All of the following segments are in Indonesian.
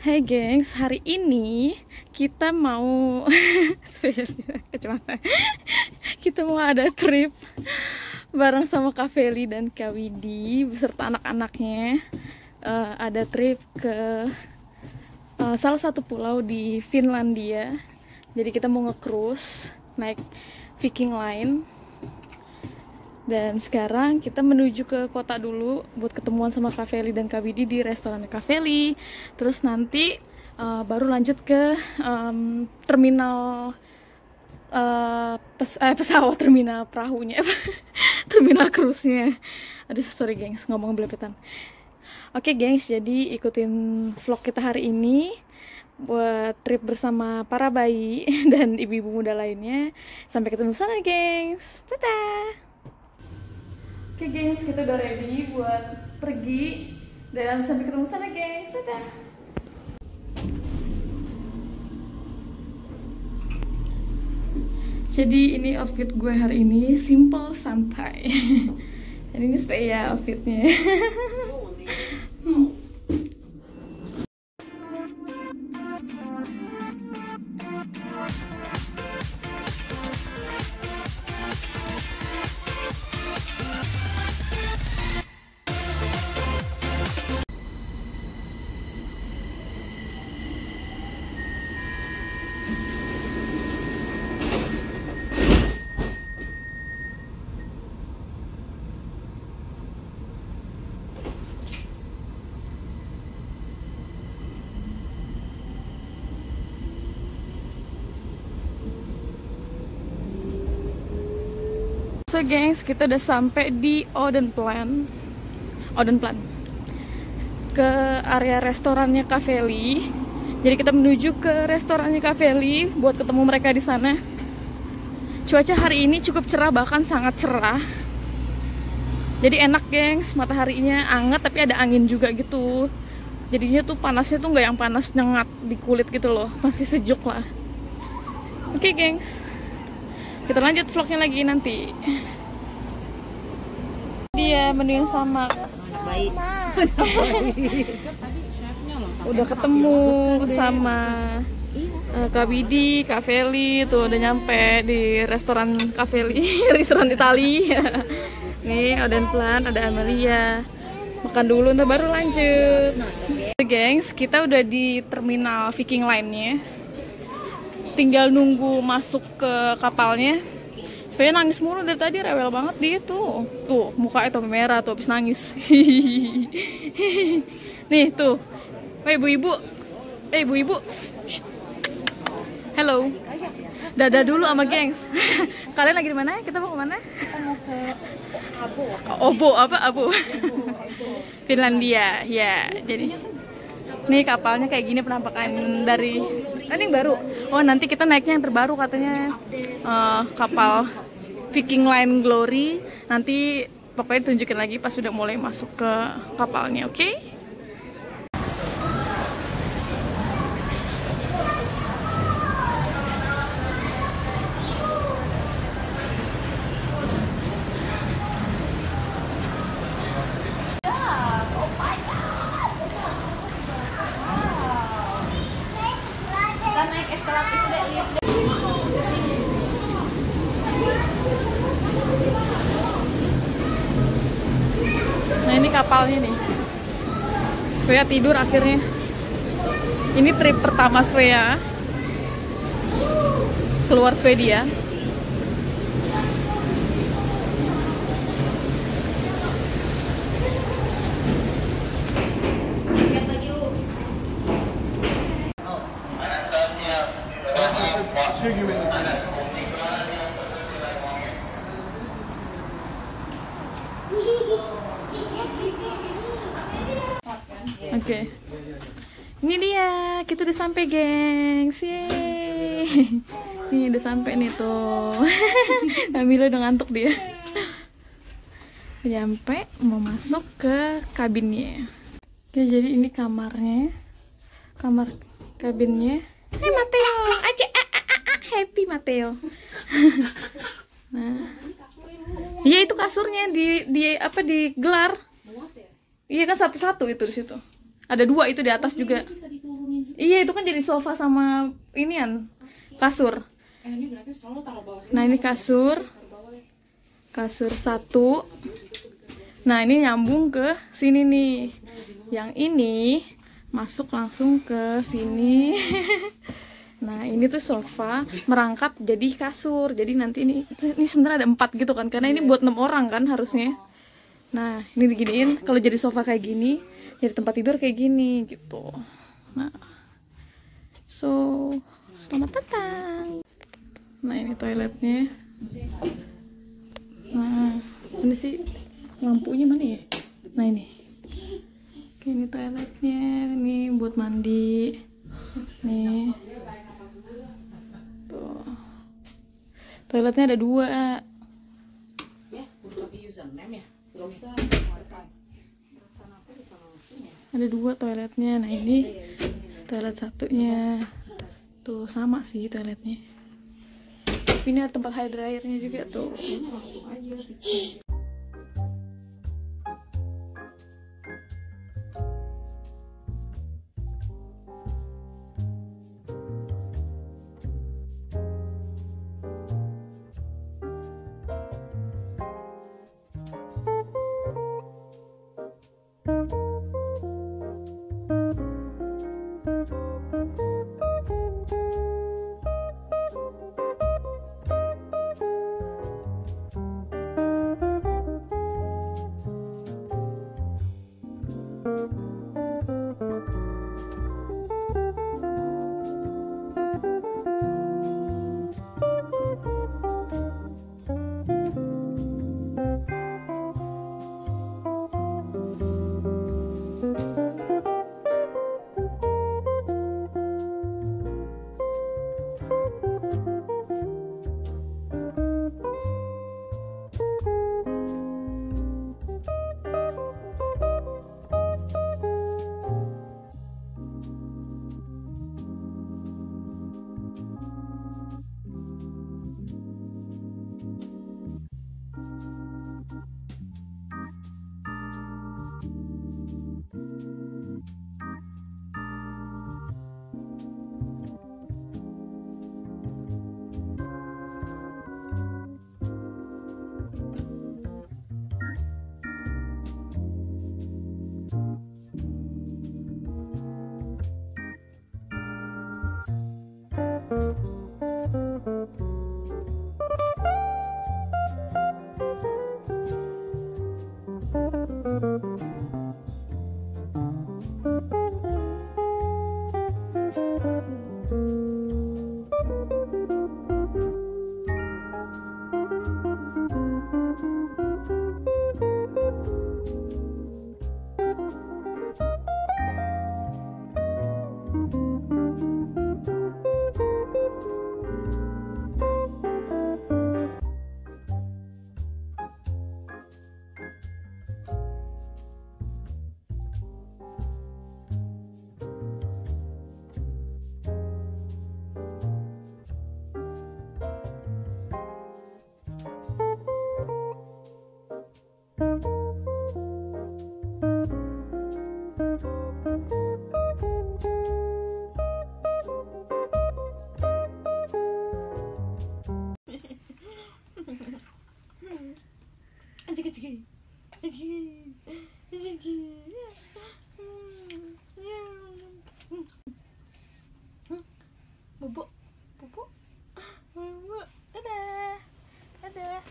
Hai gengs, hari ini kita mau kita mau ada trip bareng sama Kak Feli dan Kak Widi beserta anak-anaknya. Ada trip ke salah satu pulau di Finlandia. Jadi kita mau nge-cruise naik Viking Line. Dan sekarang kita menuju ke kota dulu buat ketemuan sama Kak Feli dan Kak Widi di restoran Kak Feli. Terus nanti baru lanjut ke terminal pesawat, terminal perahunya, terminal cruise-nya. Aduh, sorry gengs, ngomong belepetan. Oke gengs, jadi ikutin vlog kita hari ini buat trip bersama para bayi dan ibu-ibu muda lainnya. Sampai ketemu sana gengs, dadah! Oke gengs, kita udah ready buat pergi dan sampai ketemu sana gengs, dadah. Jadi ini outfit gue hari ini, simple santai. Dan ini Svea outfitnya. So gengs, kita udah sampai di Odenplan, ke area restorannya Kak Feli. Jadi kita menuju ke restorannya Kak Feli buat ketemu mereka di sana. Cuaca hari ini cukup cerah, bahkan sangat cerah. Jadi enak gengs, mataharinya anget tapi ada angin juga gitu. Jadinya tuh panasnya tuh nggak yang panas nyengat di kulit gitu loh, masih sejuk lah. Oke gengs, kita lanjut vlognya lagi nanti. Dia menu yang sama. Baik. Udah ketemu sama Kak Widi, Kak Feli, tuh udah nyampe di restoran Kak Feli, restoran Itali. Nih, Odenplan, ada Amelia. Makan dulu, ntar baru lanjut. Gengs, kita udah di terminal Viking Line-nya. Tinggal nunggu masuk ke kapalnya. Saya nangis mulu dari tadi, rewel banget dia tuh. Tuh, mukanya tuh merah tuh habis nangis. Nih, tuh. Woi, ibu-ibu. Ibu-ibu. Halo. Dadah dulu sama gengs. Kalian lagi di mana? Kita mau ke mana? Kita mau ke Abo. Obo, apa? Abo. Finlandia. Ya, jadi nih kapalnya kayak gini penampakan dari ini yang baru. Oh, nanti kita naiknya yang terbaru katanya. Kapal Viking Line Glory. Nanti pokoknya tunjukin lagi pas sudah mulai masuk ke kapalnya, oke? Kita naik eskalator sudah lihat. Nah, ini kapalnya nih. Svea tidur akhirnya. Ini trip pertama Svea keluar Swedia. Lihat lagi lu. Oke. Ini dia, kita udah sampai gengs. Yeay. Nih udah sampai nih tuh. Nabila udah ngantuk dia. Nyampe, mau masuk ke kabinnya. Oke, jadi ini kamarnya. Kamar kabinnya. Hai Mateo, aja happy Mateo. Nah. Iya, itu kasurnya di apa digelar. Iya kan satu-satu itu di situ. Ada dua itu di atas juga. Bisa diturunin Iya, itu kan jadi sofa sama inian kasur. Ini berarti selalu taruh bawah sini. Nah, ini kasur. Kasur satu. Nah, ini nyambung ke sini nih. Yang ini masuk langsung ke sini. Nah, ini tuh sofa merangkap jadi kasur. Jadi nanti ini sebenarnya ada 4 gitu kan, karena ini buat 6 orang kan harusnya. Nah, ini diginiin kalau jadi sofa kayak gini, jadi tempat tidur kayak gini gitu. Nah, so selamat datang. Nah, ini toiletnya. Nah, ini sih lampunya mana ya? Nah, ini. Oke, ini toiletnya. Ini buat mandi. Nih. Tuh. Toiletnya ada 2. Ya, untuk username ya. Gak usah Ada 2 toiletnya. Nah, ini toilet satunya. Tuh, sama sih toiletnya. Tapi ini ada tempat hair dryernya juga tuh. langsung aja. Bobo, bobo, bobo, dadah, dadah.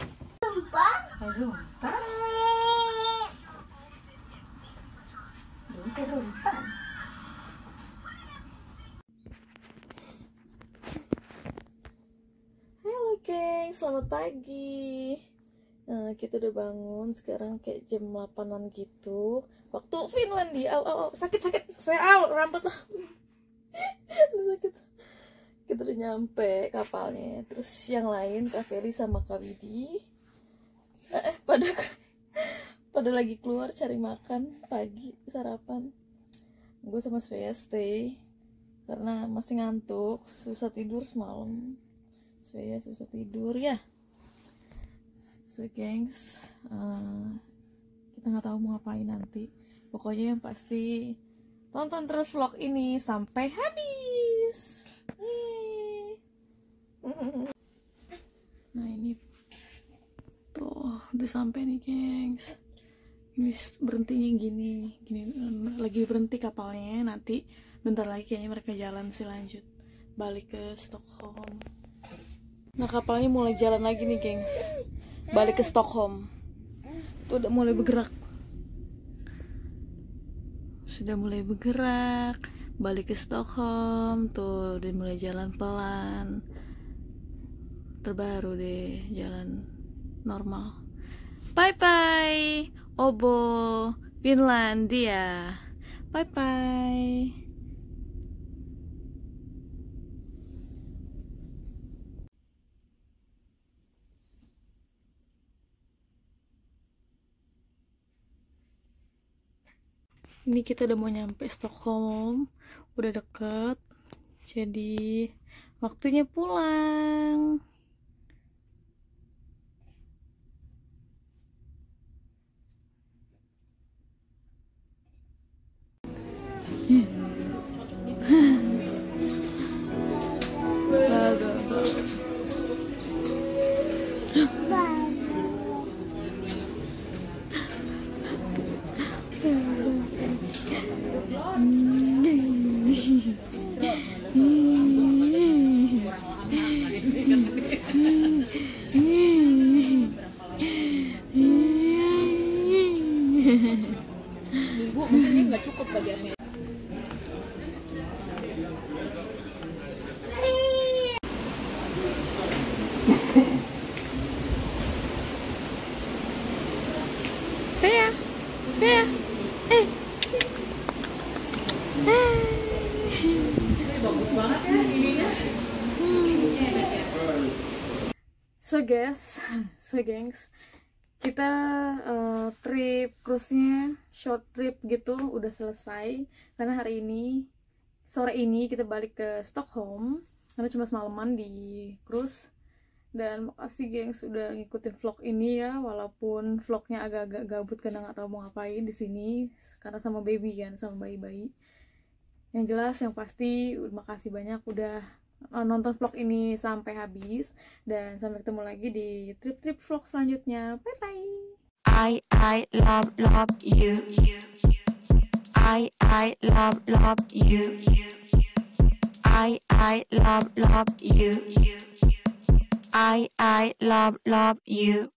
Halo geng, selamat pagi. Nah, kita udah bangun sekarang kayak jam 8-an gitu. Waktu Finlandia. Sakit, saya rambut lah. Sakit. Kita udah nyampe kapalnya. Terus yang lain Kak Feli sama Kak Widi pada lagi keluar cari makan pagi, sarapan. Gue sama Svea stay karena masih ngantuk, susah tidur semalam. Svea susah tidur ya. So gengs, kita nggak tahu mau ngapain nanti. Pokoknya yang pasti Tonton terus vlog ini sampai habis. Nah ini tuh udah sampai nih gengs. Ini berhentinya gini lagi berhenti kapalnya. Nanti bentar lagi kayaknya mereka jalan sih, lanjut balik ke Stockholm. Nah kapalnya mulai jalan lagi nih gengs, balik ke Stockholm. Tuh udah mulai bergerak, sudah mulai bergerak balik ke Stockholm. Tuh udah mulai jalan pelan, terbaru deh jalan normal. Bye bye Åbo, Finlandia. Bye bye. Ini kita udah mau nyampe Stockholm, udah deket, jadi waktunya pulang. Seminggu mungkin nggak cukup bagi Amelia. Svea, Bagus banget ya ininya. So gengs, kita trip cruise-nya short trip gitu udah selesai, karena hari ini sore ini kita balik ke Stockholm karena cuma semalaman di cruise. Dan makasih gengs udah ngikutin vlog ini ya, walaupun vlognya agak-agak gabut karena nggak tahu mau ngapain di sini karena sama baby kan, sama bayi-bayi. Yang jelas yang pasti makasih banyak udah nonton vlog ini sampai habis, dan sampai ketemu lagi di trip-trip vlog selanjutnya. Bye bye. I love you. I love you. I love you. I love you.